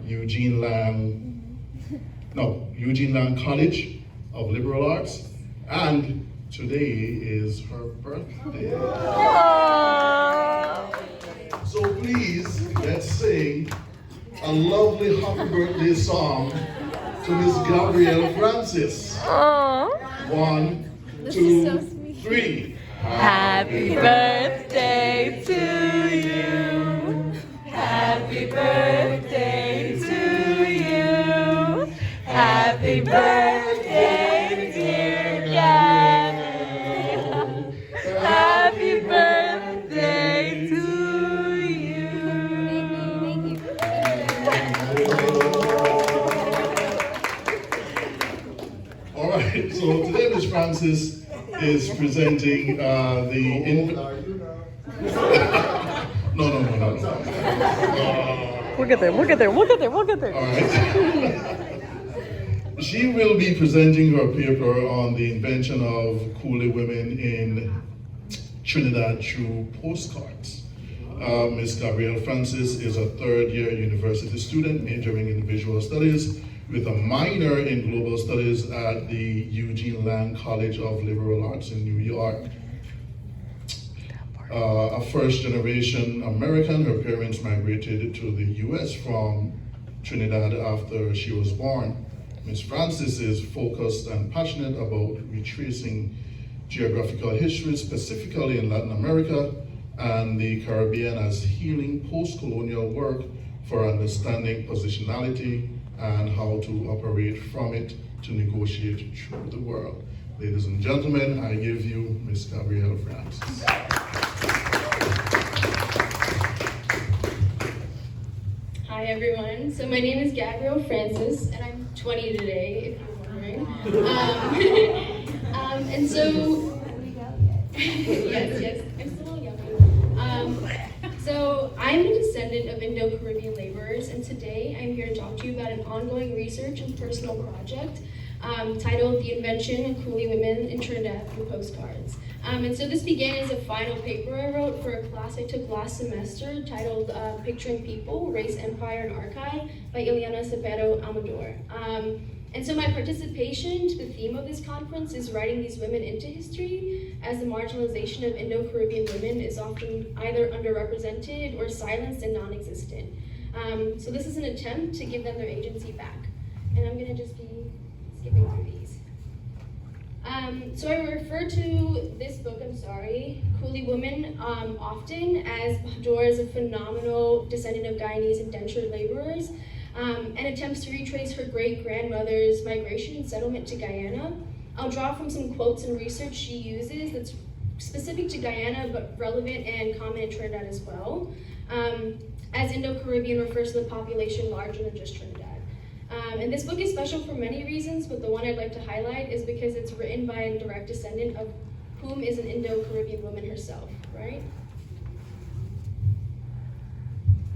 Eugene Lang College of Liberal Arts, and today is her birthday. So please, let's sing a lovely happy birthday song to Miss Gabrielle Francis. One, two, three. Happy birthday to you. Happy birthday to you. Happy birthday, dear Gabby. Happy birthday to you. All right, so today Miss Francis is presenting No. We'll get there. All right. She will be presenting her paper on the invention of coolie women in Trinidad through postcards. Ms. Gabrielle Francis is a third-year university student majoring in visual studies with a minor in global studies at the Eugene Lang College of Liberal Arts in New York. A first-generation American, her parents migrated to the US from Trinidad after she was born. Ms. Francis is focused and passionate about retracing geographical history, specifically in Latin America and the Caribbean, as healing post-colonial work for understanding positionality and how to operate from it to negotiate through the world. Ladies and gentlemen, I give you Ms. Gabrielle Francis. Hi everyone, so my name is Gabrielle Francis and I'm 20 today, if you're wondering. And so, yes, I'm still young. So I'm a descendant of Indo-Caribbean laborers, and today I'm here to talk to you about an ongoing research and personal project titled The Invention of Coolie Women in Trinidad Through Postcards. And so this began as a final paper I wrote for a class I took last semester titled Picturing People, Race, Empire, and Archive by Ileana Cepero Amador. And so my participation to the theme of this conference is writing these women into history, as the marginalization of Indo-Caribbean women is often either underrepresented or silenced and non-existent. So this is an attempt to give them their agency back. And I'm gonna just be skipping through these. So I refer to this book, Coolie Women, often as Bahadur is a phenomenal descendant of Guyanese indentured laborers, and attempts to retrace her great-grandmother's migration and settlement to Guyana. I'll draw from some quotes and research she uses that's specific to Guyana, but relevant and common in Trinidad as well, as Indo-Caribbean refers to the population larger than just Trinidad. And this book is special for many reasons, but the one I'd like to highlight is because it's written by a direct descendant of whom is an Indo-Caribbean woman herself, right?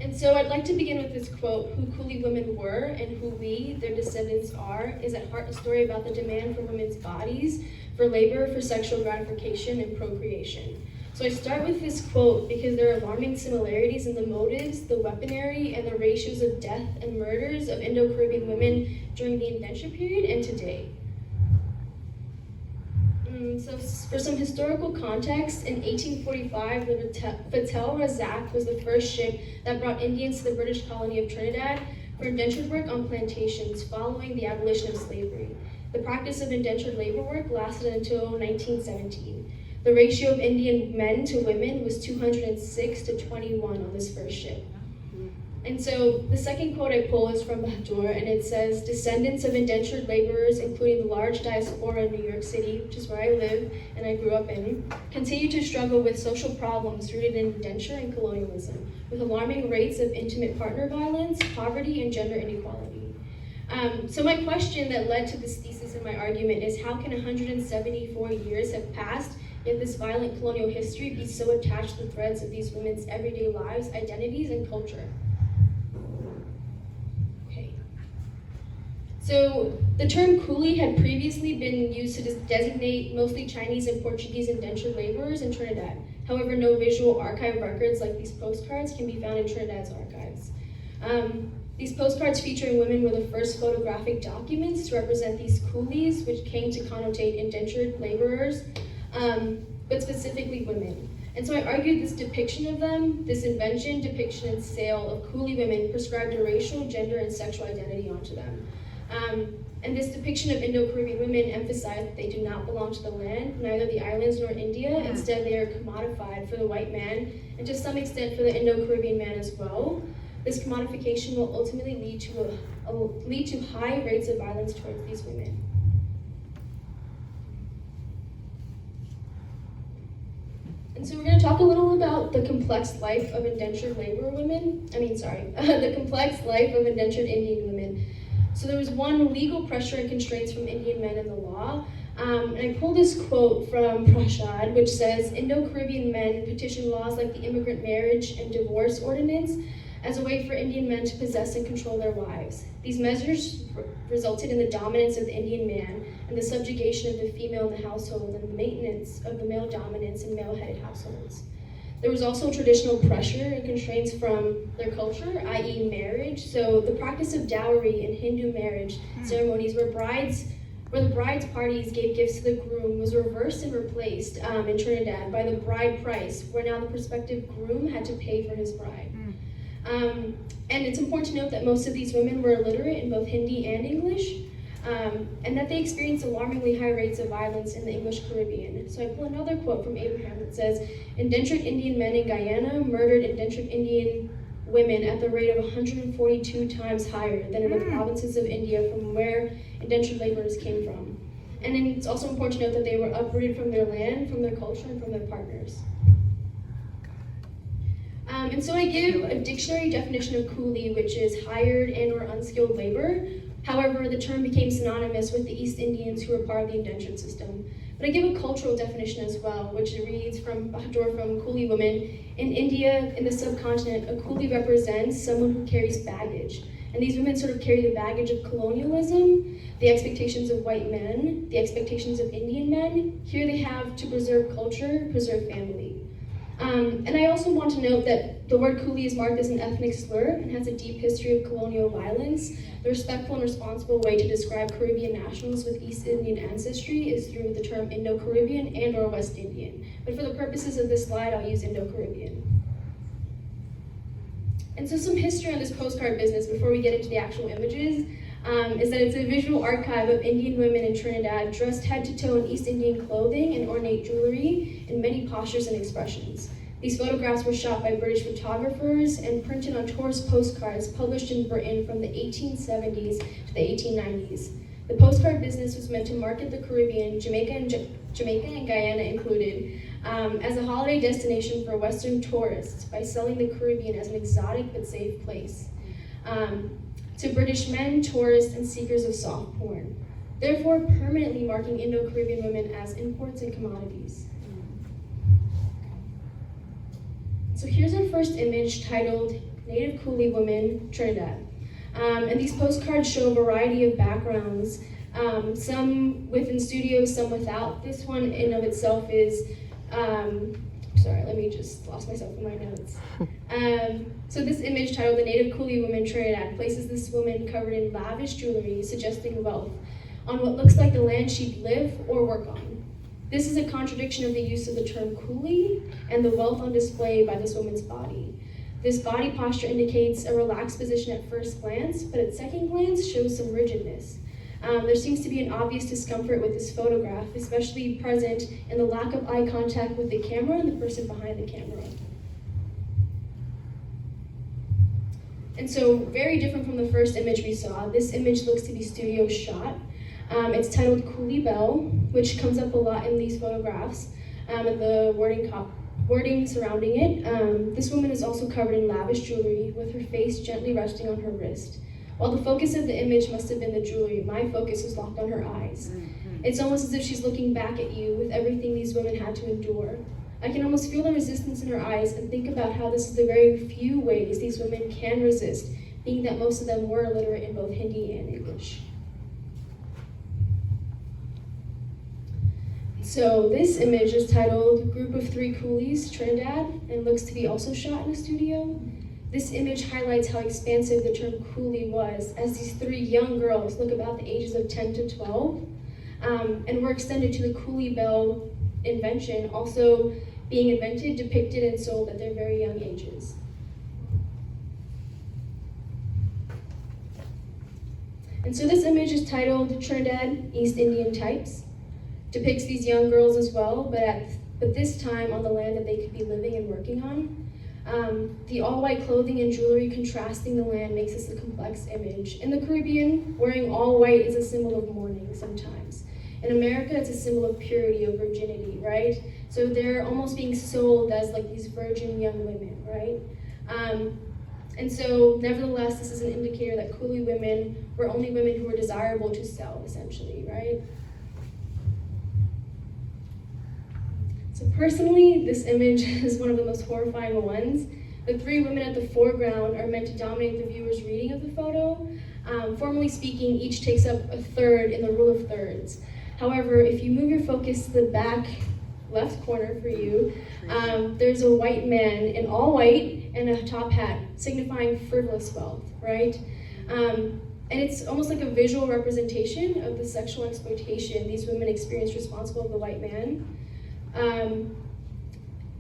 And so I'd like to begin with this quote: "Who coolie women were and who we, their descendants, are, is at heart a story about the demand for women's bodies, for labor, for sexual gratification, and procreation." So I start with this quote because there are alarming similarities in the motives, the weaponry, and the ratios of death and murders of Indo-Caribbean women during the indenture period and today. So for some historical context, in 1845, the Patel Razak was the first ship that brought Indians to the British colony of Trinidad for indentured work on plantations following the abolition of slavery. The practice of indentured labor work lasted until 1917. The ratio of Indian men to women was 206 to 21 on this first ship. And so the second quote I pull is from Bahadur, and it says, "Descendants of indentured laborers, including the large diaspora in New York City, which is where I live and I grew up in, continue to struggle with social problems rooted in indenture and colonialism, with alarming rates of intimate partner violence, poverty, and gender inequality." So my question that led to this thesis in my argument is, how can 174 years have passed yet this violent colonial history be so attached to the threads of these women's everyday lives, identities, and culture? So the term coolie had previously been used to designate mostly Chinese and Portuguese indentured laborers in Trinidad. However, no visual archive records like these postcards can be found in Trinidad's archives. These postcards featuring women were the first photographic documents to represent these coolies, which came to connotate indentured laborers, but specifically women. And so I argued this depiction of them, this invention, depiction, and sale of coolie women prescribed a racial, gender, and sexual identity onto them. And this depiction of Indo-Caribbean women emphasized that they do not belong to the land, neither the islands nor India. Instead, they are commodified for the white man, and to some extent for the Indo-Caribbean man as well. This commodification will ultimately lead to high rates of violence towards these women. And so we're going to talk a little about the complex life of indentured labor women. The complex life of indentured Indian women. So there was one, legal pressure and constraints from Indian men in the law. And I pulled this quote from Prashad, which says, Indo-Caribbean men petitioned laws like the Immigrant Marriage and Divorce Ordinance as a way for Indian men to possess and control their wives. These measures resulted in the dominance of the Indian man and the subjugation of the female in the household and the maintenance of the male dominance in male-headed households. There was also traditional pressure and constraints from their culture, i.e. marriage. So the practice of dowry in Hindu marriage ceremonies where the bride's parties gave gifts to the groom was reversed and replaced in Trinidad by the bride price, where now the prospective groom had to pay for his bride. And it's important to note that most of these women were illiterate in both Hindi and English, and that they experienced alarmingly high rates of violence in the English Caribbean. So I pull another quote from Abraham that says, indentured Indian men in Guyana murdered indentured Indian women at the rate of 142 times higher than in the provinces of India from where indentured laborers came from. And then it's also important to note that they were uprooted from their land, from their culture, and from their partners. And so I give a dictionary definition of coolie, which is hired and or unskilled labor. However, the term became synonymous with the East Indians who were part of the indentured system. But I give a cultural definition as well, which reads from Bahadur from coolie women. In India, in the subcontinent, a coolie represents someone who carries baggage. And these women sort of carry the baggage of colonialism, the expectations of white men, the expectations of Indian men. Here they have to preserve culture, preserve family. And I also want to note that the word coolie is marked as an ethnic slur and has a deep history of colonial violence. The respectful and responsible way to describe Caribbean nationals with East Indian ancestry is through the term Indo-Caribbean and or West Indian. But for the purposes of this slide, I'll use Indo-Caribbean. And so some history on this postcard business before we get into the actual images is that it's a visual archive of Indian women in Trinidad dressed head to toe in East Indian clothing and ornate jewelry in many postures and expressions. These photographs were shot by British photographers and printed on tourist postcards published in Britain from the 1870s to the 1890s. The postcard business was meant to market the Caribbean, Jamaica and Guyana included, as a holiday destination for Western tourists by selling the Caribbean as an exotic but safe place to British men, tourists, and seekers of soft porn, therefore permanently marking Indo-Caribbean women as imports and commodities. So here's our first image titled Native Coolie Woman, Trinidad. And these postcards show a variety of backgrounds, some within studios, some without. This one in of itself is, sorry, let me just lost myself in my notes. So this image titled The Native Coolie Woman, Trinidad places this woman covered in lavish jewelry, suggesting wealth, on what looks like the land she'd live or work on. This is a contradiction of the use of the term coolie and the wealth on display by this woman's body. This body posture indicates a relaxed position at first glance, but at second glance shows some rigidness. There seems to be an obvious discomfort with this photograph, especially present in the lack of eye contact with the camera and the person behind the camera. And so, very different from the first image we saw, this image looks to be studio shot. It's titled Coolie Belle, which comes up a lot in these photographs, and the wording surrounding it. This woman is also covered in lavish jewelry, with her face gently resting on her wrist. While the focus of the image must have been the jewelry, my focus was locked on her eyes. It's almost as if she's looking back at you with everything these women had to endure. I can almost feel the resistance in her eyes and think about how this is the very few ways these women can resist, being that most of them were illiterate in both Hindi and English. So this image is titled Group of Three Coolies, Trinidad, and looks to be also shot in a studio. This image highlights how expansive the term coolie was, as these 3 young girls look about the ages of 10 to 12, and were extended to the coolie bell invention, also being invented, depicted, and sold at their very young ages. And so this image is titled Trinidad East Indian Types. Depicts these young girls as well, but this time on the land that they could be living and working on. The all-white clothing and jewelry contrasting the land makes this a complex image. In the Caribbean, wearing all white is a symbol of mourning sometimes. In America, it's a symbol of purity or virginity, right? So they're almost being sold as like these virgin young women, right? And so, nevertheless, this is an indicator that coolie women were only women who were desirable to sell, essentially, right? So personally, this image is one of the most horrifying ones. The 3 women at the foreground are meant to dominate the viewer's reading of the photo. Formally speaking, each takes up a third in the rule of thirds. However, if you move your focus to the back left corner for you, there's a white man in all white and a top hat, signifying frivolous wealth, right? And it's almost like a visual representation of the sexual exploitation these women experienced responsible of the white man.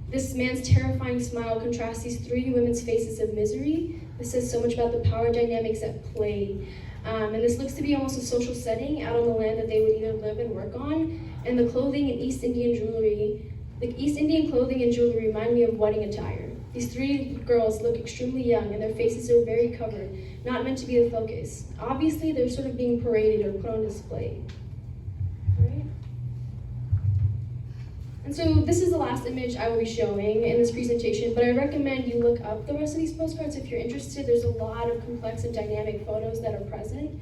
This man's terrifying smile contrasts these 3 women's faces of misery. This says so much about the power dynamics at play. And this looks to be almost a social setting out on the land that they would either live and work on. And the clothing and East Indian jewelry, the East Indian clothing and jewelry remind me of wedding attire. These 3 girls look extremely young and their faces are very covered, not meant to be the focus. Obviously, they're sort of being paraded or put on display. Right? And so this is the last image I will be showing in this presentation, but I recommend you look up the rest of these postcards if you're interested. There's a lot of complex and dynamic photos that are present.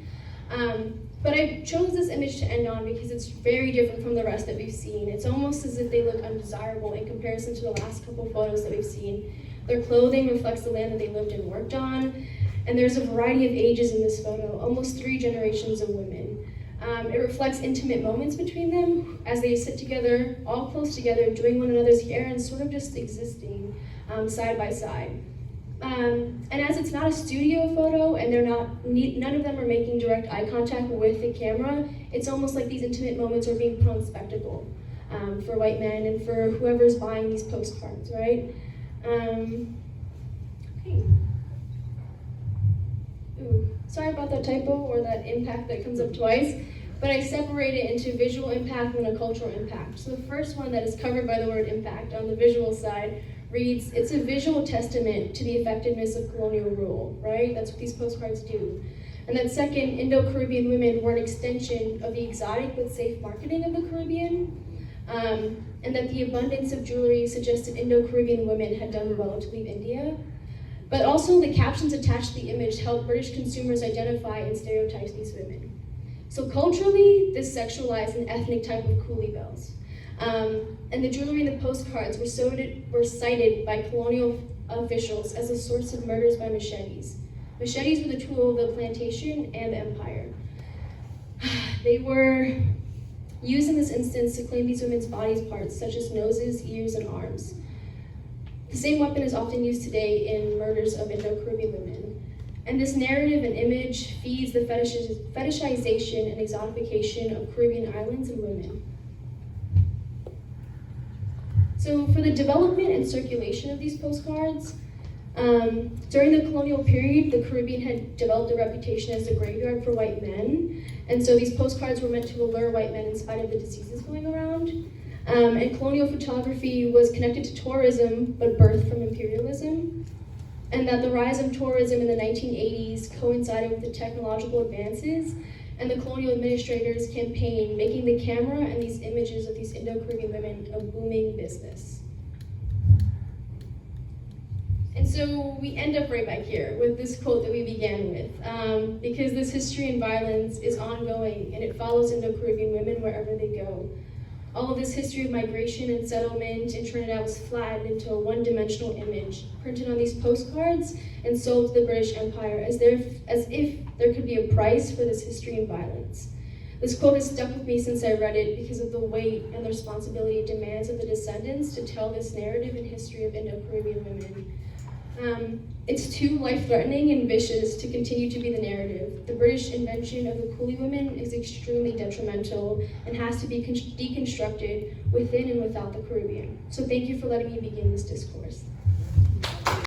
But I chose this image to end on because it's very different from the rest that we've seen. It's almost as if they look undesirable in comparison to the last couple photos that we've seen. Their clothing reflects the land that they lived and worked on, and there's a variety of ages in this photo, almost 3 generations of women. It reflects intimate moments between them as they sit together, all close together, doing one another's hair and sort of just existing side by side. And as it's not a studio photo and none of them are making direct eye contact with the camera, it's almost like these intimate moments are being put on spectacle for white men and for whoever's buying these postcards, right? Okay. Ooh, sorry about that typo or that impact that comes up twice, but I separate it into visual impact and a cultural impact. So the first one that is covered by the word impact on the visual side reads, it's a visual testament to the effectiveness of colonial rule, right? That's what these postcards do. And then second, Indo-Caribbean women were an extension of the exotic but safe marketing of the Caribbean, and that the abundance of jewelry suggested Indo-Caribbean women had done well to leave India. But also the captions attached to the image help British consumers identify and stereotype these women. So culturally, this sexualized an ethnic type of coolie bells. And the jewelry in the postcards were cited by colonial officials as a source of murders by machetes. Machetes were the tool of the plantation and the empire. They were used in this instance to claim these women's body parts, such as noses, ears, and arms. The same weapon is often used today in murders of Indo-Caribbean women. And this narrative and image feeds the fetishization and exotification of Caribbean islands and women. So for the development and circulation of these postcards, during the colonial period, the Caribbean had developed a reputation as a graveyard for white men. And so these postcards were meant to allure white men in spite of the diseases going around. And colonial photography was connected to tourism, but birthed from imperialism. And that the rise of tourism in the 1980s coincided with the technological advances and the colonial administrators' campaign, making the camera and these images of these Indo-Caribbean women a booming business. And so we end up right back here with this quote that we began with, because this history and violence is ongoing and it follows Indo-Caribbean women wherever they go. All of this history of migration and settlement in Trinidad was flattened into a one-dimensional image, printed on these postcards and sold to the British Empire as if there could be a price for this history and violence. This quote has stuck with me since I read it because of the weight and the responsibility it demands of the descendants to tell this narrative and history of Indo-Caribbean women. It's too life-threatening and vicious to continue to be the narrative. The British invention of the coolie woman is extremely detrimental and has to be deconstructed within and without the Caribbean. So thank you for letting me begin this discourse.